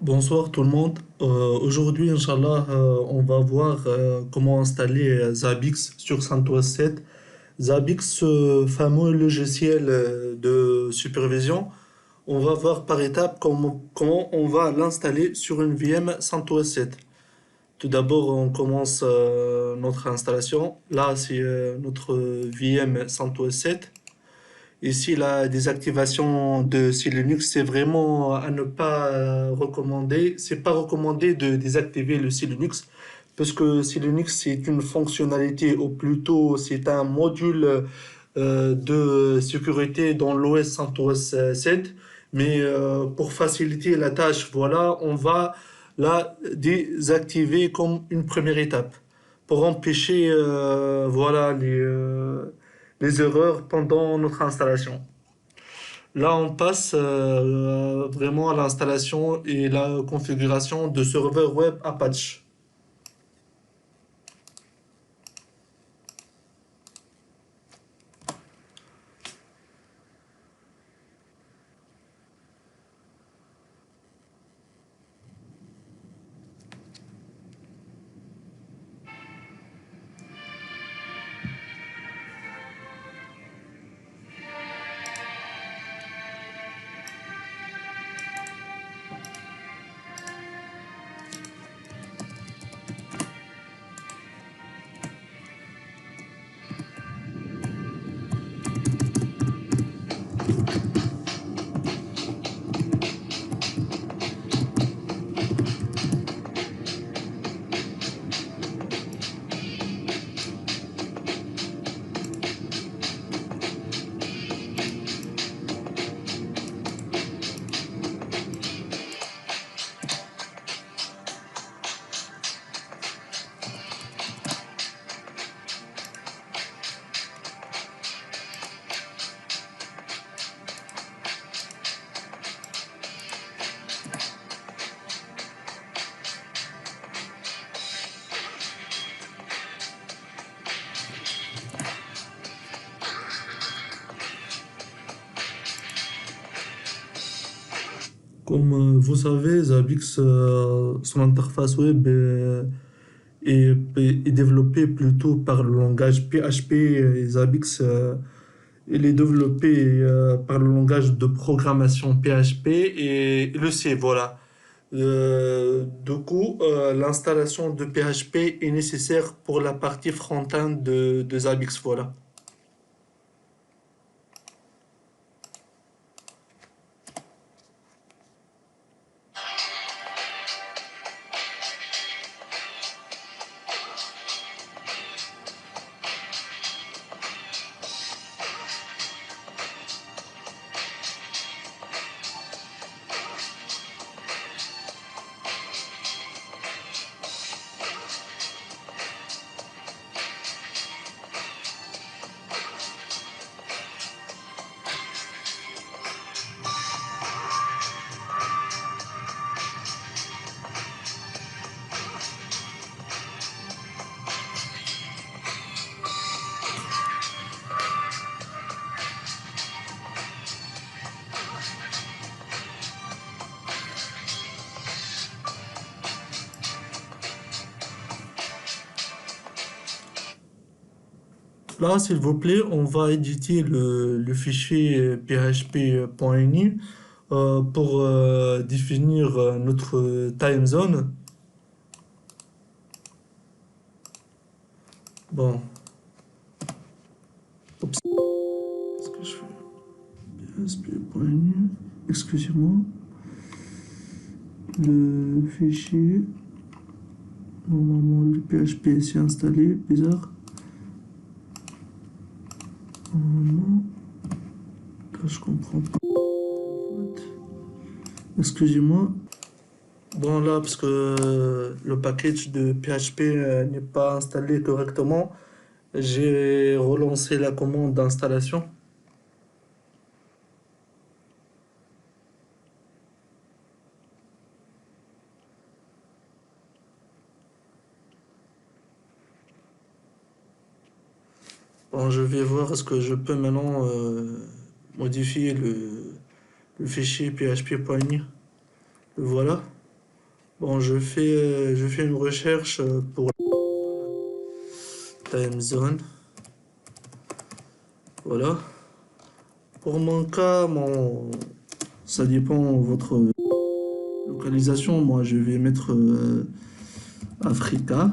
Bonsoir tout le monde. Aujourd'hui, Inch'Allah, on va voir comment installer Zabbix sur CentOS 7. Zabbix, ce fameux logiciel de supervision, on va voir par étapes comment on va l'installer sur une VM CentOS 7. Tout d'abord, on commence notre installation. Là, c'est notre VM CentOS 7. Ici, la désactivation de ces Linux, c'est vraiment à ne pas recommander. C'est pas recommandé de désactiver le C Linux parce que C Linux, c'est une fonctionnalité, ou plutôt, c'est un module de sécurité dans l'OS CentOS 7. Mais pour faciliter la tâche, voilà, on va la désactiver comme une première étape pour empêcher voilà, les erreurs pendant notre installation. Là, on passe vraiment à l'installation et la configuration de serveur web Apache. Comme vous savez, Zabbix, son interface web est développée plutôt par le langage PHP et Zabbix il est développé par le langage de programmation PHP et le C, voilà. Du coup, l'installation de PHP est nécessaire pour la partie front-end de Zabbix, voilà. Là, s'il vous plaît, on va éditer le fichier php.ini pour définir notre time zone. Bon, oups, qu'est-ce que je fais? php.ini, excusez-moi, le fichier, normalement le PHP est installé, bizarre. Normalement, là, je comprends pas. Excusez-moi. Bon, là, parce que le package de PHP n'est pas installé correctement, j'ai relancé la commande d'installation. Bon, je vais voir est-ce que je peux maintenant modifier le fichier php.ini. Le voilà. Bon, je fais une recherche pour time zone. Voilà. Pour mon cas, ça dépend de votre localisation. Moi, je vais mettre Africa.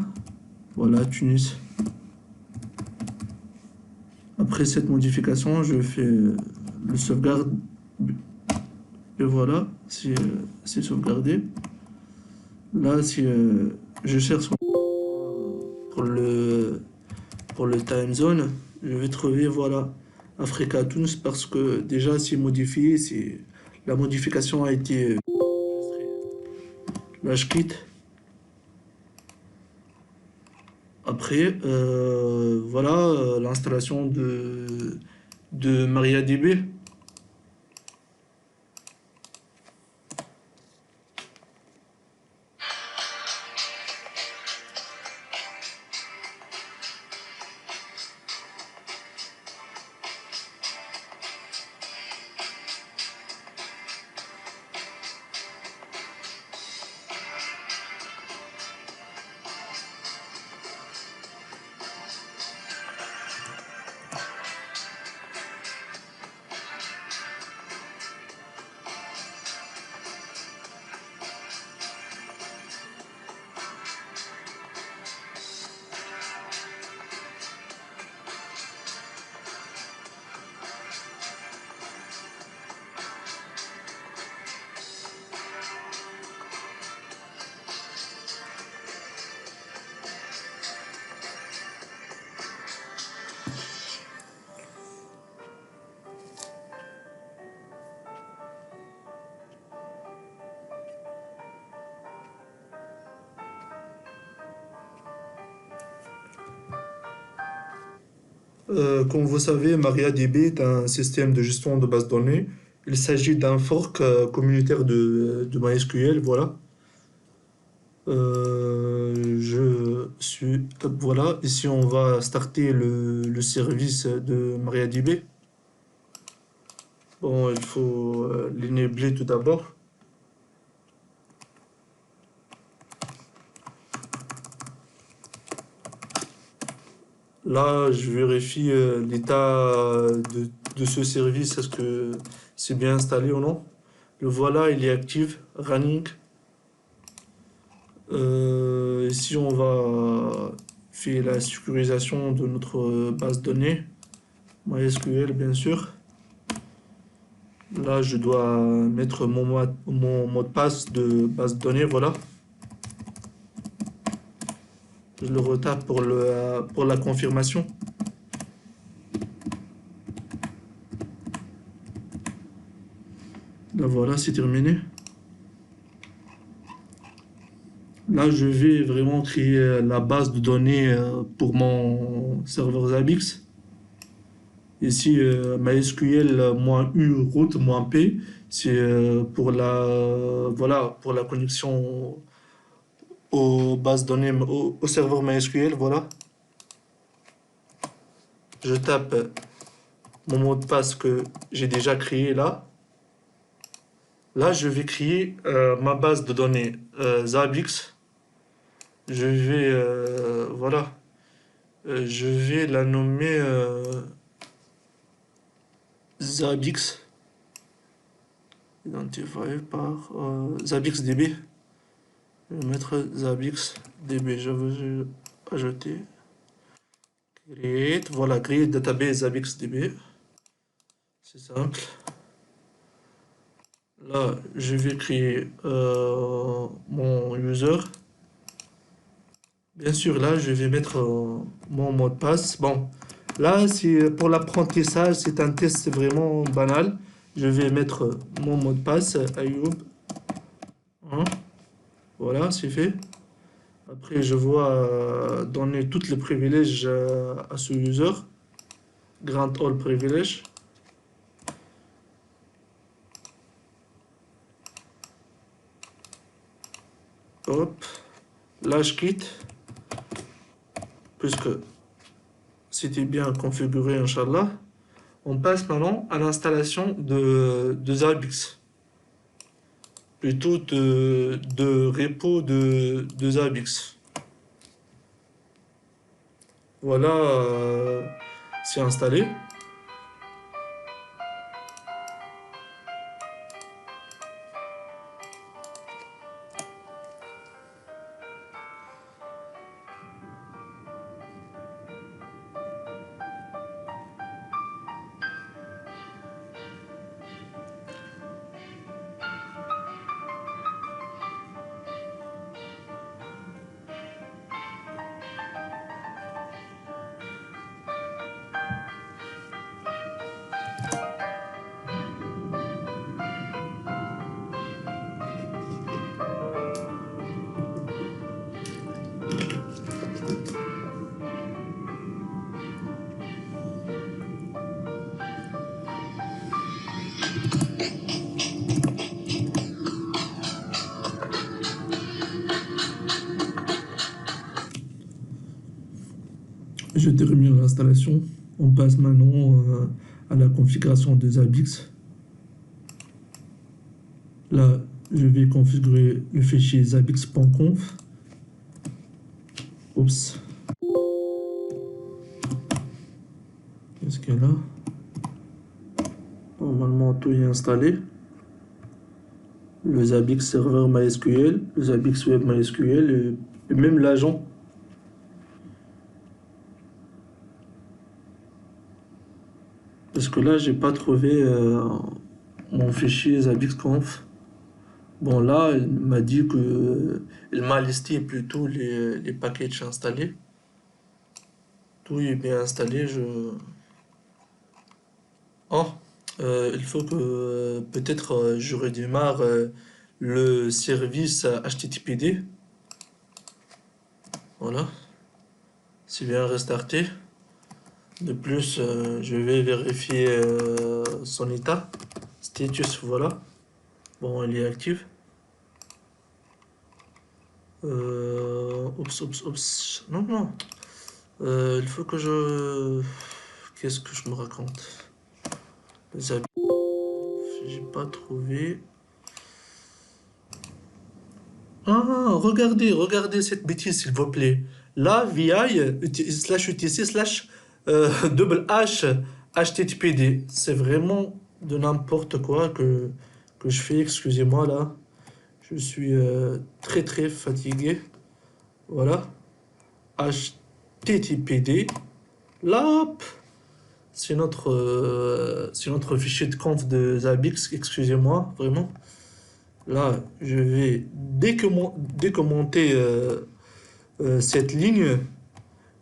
Voilà, Tunis. Après cette modification, je fais le sauvegarde. Et voilà, c'est sauvegardé. Là, si je cherche pour le, pour le time zone, je vais trouver, voilà, Africa Tunis parce que déjà, c'est modifié. La modification a été là, je quitte. Après, voilà l'installation de MariaDB. Comme vous savez, MariaDB est un système de gestion de base de données. Il s'agit d'un fork communautaire de MySQL, voilà. Voilà, ici on va starter le service de MariaDB. Bon, il faut l'enabler tout d'abord. Là, je vérifie l'état de ce service, est-ce que c'est bien installé ou non. Le voilà, il est actif, running. Ici, on va faire la sécurisation de notre base de données, MySQL bien sûr. Là, je dois mettre mon mot de passe de base de données, voilà. Je le retape pour la confirmation. Là, voilà, c'est terminé. Là, je vais vraiment créer la base de données pour mon serveur Zabbix. Ici, MySQL-U route-P, c'est pour voilà, pour la connexion aux bases de données, au serveur MySQL, voilà. Je tape mon mot de passe que j'ai déjà créé là. Là, je vais créer ma base de données Zabbix. Je vais, voilà, je vais la nommer Zabbix, identifié par ZabbixDB. Je vais mettre ZabbixDB. Je vais ajouter create, voilà, create database ZabbixDB. C'est simple. Là, je vais créer mon user. Bien sûr, là, je vais mettre mon mot de passe. Bon, là, c'est pour l'apprentissage, c'est un test vraiment banal. Je vais mettre mon mot de passe, Ayoub. Hein. Voilà, c'est fait. Après, je vois donner tous les privilèges à ce user. Grant all privilege. Hop. Là, je quitte. Puisque c'était bien configuré, Inch'Allah. On passe maintenant à l'installation de Zabbix. plutôt de repo de Zabbix. Voilà, c'est installé. Je termine l'installation. On passe maintenant à la configuration de Zabbix. Là, je vais configurer le fichier zabbix.conf. Oups. Qu'est-ce qu'il y a là? Normalement, tout est installé. Le Zabbix serveur MySQL, le Zabbix web MySQL et même l'agent. Parce que là, j'ai pas trouvé mon fichier zabbix.conf. Bon, là, il m'a dit que il m'a listé plutôt les packages installés. Tout est bien installé. Oh, il faut que peut-être je redémarre le service HTTPD. Voilà, c'est bien restarté. De plus, je vais vérifier son état. Status, voilà. Bon, il est actif. Oups. Non, non. Il faut que je... Qu'est-ce que je me raconte? Les habits. J'ai pas trouvé. Ah, regardez cette bêtise, s'il vous plaît. Là, VI, slash UTC, slash double H, HTTPD. C'est vraiment de n'importe quoi que je fais, excusez-moi là. Je suis très fatigué. Voilà. HTTPD. Là, hop, c'est notre fichier de conf de Zabbix, excusez-moi, vraiment. Là, je vais décommenter cette ligne.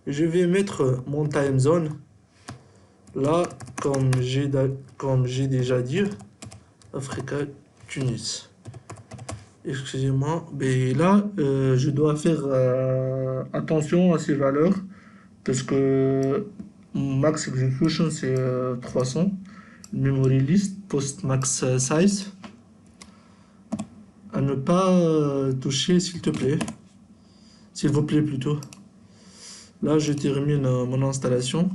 Je vais mettre mon time zone. Là, comme j'ai déjà dit, Africa, Tunis. Excusez-moi, mais là, je dois faire attention à ces valeurs parce que max execution c'est 300, memory list, post max size. À ne pas toucher, s'il vous plaît plutôt. Là, je termine mon installation.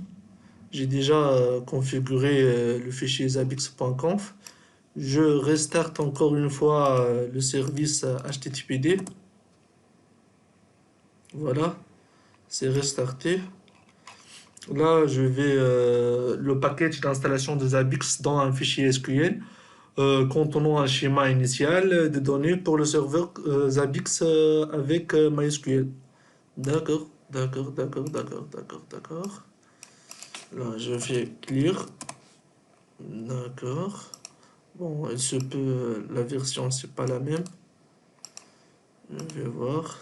J'ai déjà configuré le fichier zabbix.conf. Je restarte encore une fois le service HTTPD. Voilà, c'est restarté. Là, je vais le package d'installation de Zabbix dans un fichier SQL contenant un schéma initial de données pour le serveur Zabbix avec MySQL. D'accord. Là, je fais clear. D'accord. Bon, il se peut, la version, c'est pas la même. Je vais voir.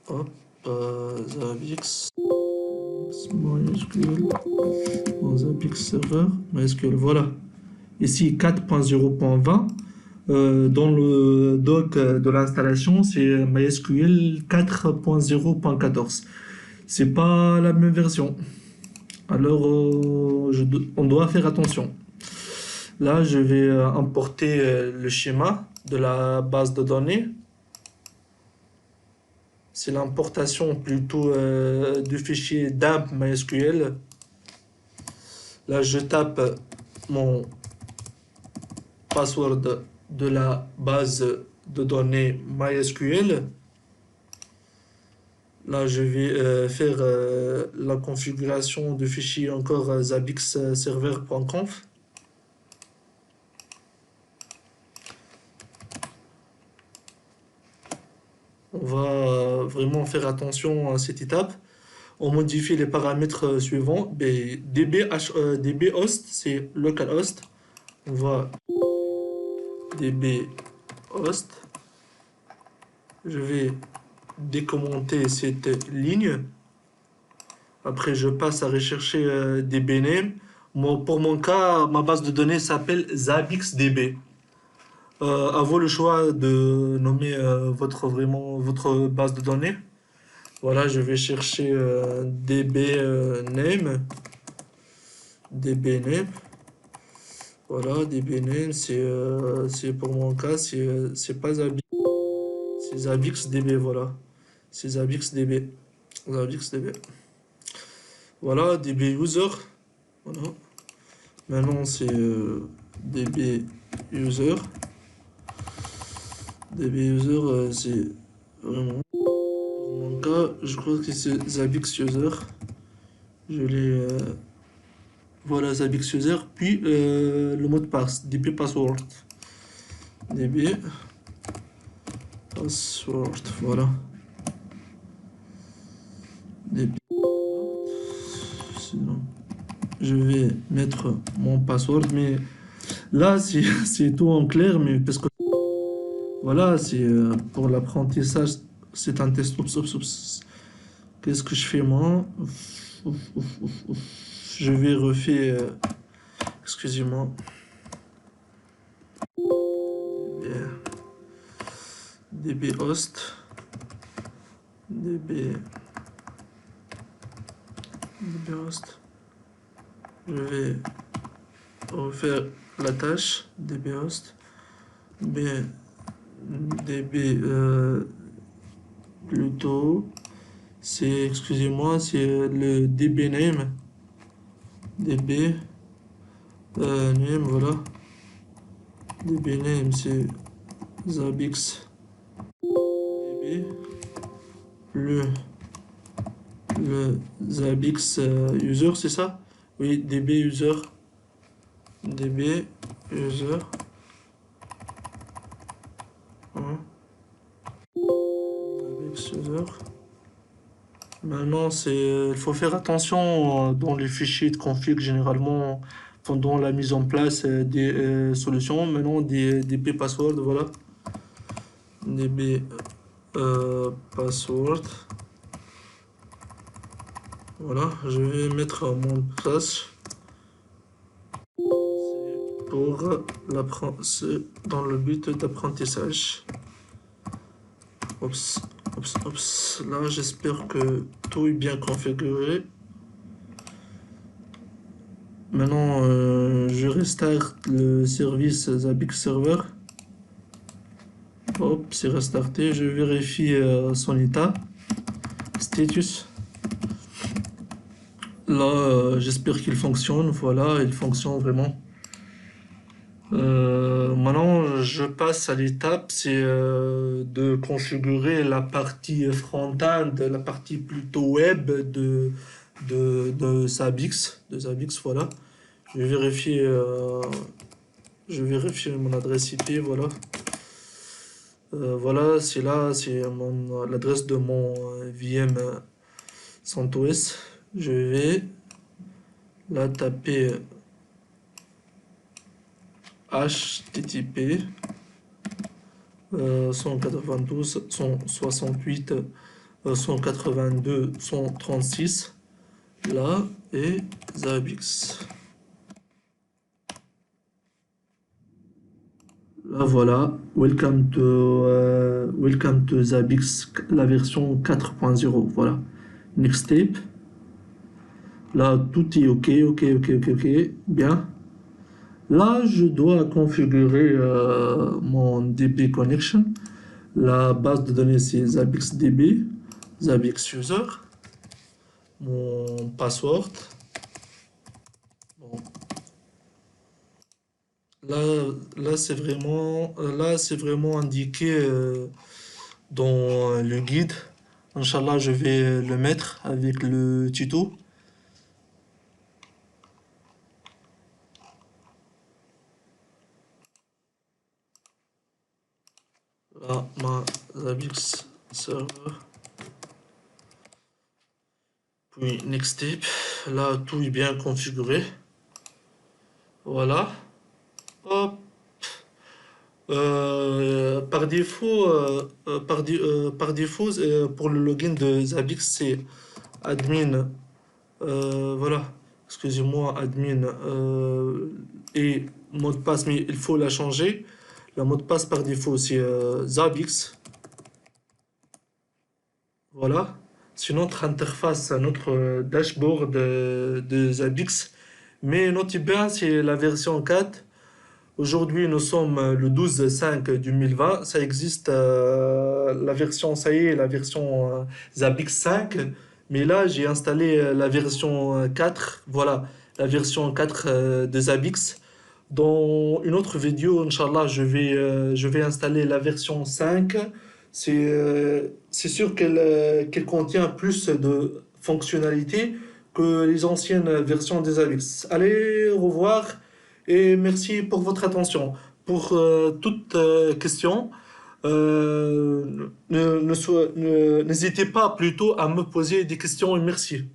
Hop, Zabbix. MySQL. Zabbix serveur. MySQL, voilà. Ici, 4.0.20. Dans le doc de l'installation, c'est MySQL 4.0.14. C'est pas la même version. Alors, on doit faire attention. Là, je vais importer le schéma de la base de données. C'est l'importation plutôt du fichier dump MySQL. Là, je tape mon password de la base de données MySQL. Là, je vais faire la configuration du fichier encore zabixserver.conf. On va vraiment faire attention à cette étape. On modifie les paramètres suivants. DB host, c'est localhost. On va DB host. Je vais décommenter cette ligne. Après, je passe à rechercher DBName. Pour mon cas, ma base de données s'appelle ZabixDB. À vous le choix de nommer votre base de données. Voilà, je vais chercher DBName. DBName. Voilà, DBName, c'est pour mon cas, c'est pas Zabix, c'est ZabixDB, voilà. C'est ZabixDB. ZabixDB. Voilà, DBUser. Voilà. Maintenant, c'est DBUser. DBUser, c'est vraiment. Pour mon cas, je crois que c'est ZabixUser. Je l'ai. Voilà, ZabixUser. Puis le mot de passe, DB password. DB password. Voilà. DB. Sinon, je vais mettre mon password, mais là, c'est tout en clair, mais parce que voilà, c'est pour l'apprentissage, c'est un test. Oups. Qu'est-ce que je fais moi? Je vais refaire. Excusez-moi. DB host. DB host. Je vais refaire la tâche. DB host. DB plutôt. C'est, excusez-moi, c'est le DB name. DB name, voilà. DB name, c'est Zabix DB. Le Zabix user, c'est ça? Oui, DB user. DB user. Hein. Zabix user. Maintenant, il faut faire attention dans les fichiers de config généralement pendant la mise en place des solutions. Maintenant, des DB password, voilà. DB password. Voilà, je vais mettre mon mot de passe. C'est dans le but d'apprentissage. Oups. Là, j'espère que tout est bien configuré. Maintenant, je restart le service Zabbix Server. Hop, c'est restarté. Je vérifie son état. Status. Là, j'espère qu'il fonctionne. Voilà, il fonctionne vraiment. Maintenant, je passe à l'étape, c'est de configurer la partie front-end, la partie plutôt web de Zabbix, voilà. Je vais vérifier mon adresse IP, voilà. Voilà, c'est là, c'est l'adresse de mon VM CentOS. Je vais là taper HTTP 192 168 182 136 là et Zabbix. Là voilà, welcome to Zabbix, la version 4.0. Voilà, next step. Là tout est ok, bien. Là, je dois configurer mon DB connection. La base de données, c'est ZabixDB, ZabixUser, mon password. Bon. Là, c'est vraiment indiqué dans le guide. Inch'Allah, je vais le mettre avec le tuto. Là, ma Zabbix server. Puis next step. Là, tout est bien configuré. Voilà. Hop. Par défaut, pour le login de Zabbix, c'est admin. Voilà. Excusez-moi, admin et mot de passe, mais il faut la changer. Le mot de passe par défaut, c'est Zabbix. Voilà. C'est notre interface, notre dashboard de Zabbix. Mais notez bien, c'est la version 4. Aujourd'hui, nous sommes le 12/5/2020. Ça existe, la version, ça y est, la version Zabbix 5. Mais là, j'ai installé la version 4. Voilà, la version 4 de Zabbix. Dans une autre vidéo, Inch'Allah, je vais installer la version 5. C'est sûr qu'elle contient plus de fonctionnalités que les anciennes versions des Zabbix. Allez, au revoir et merci pour votre attention. Pour toute question, n'hésitez pas plutôt à me poser des questions et merci.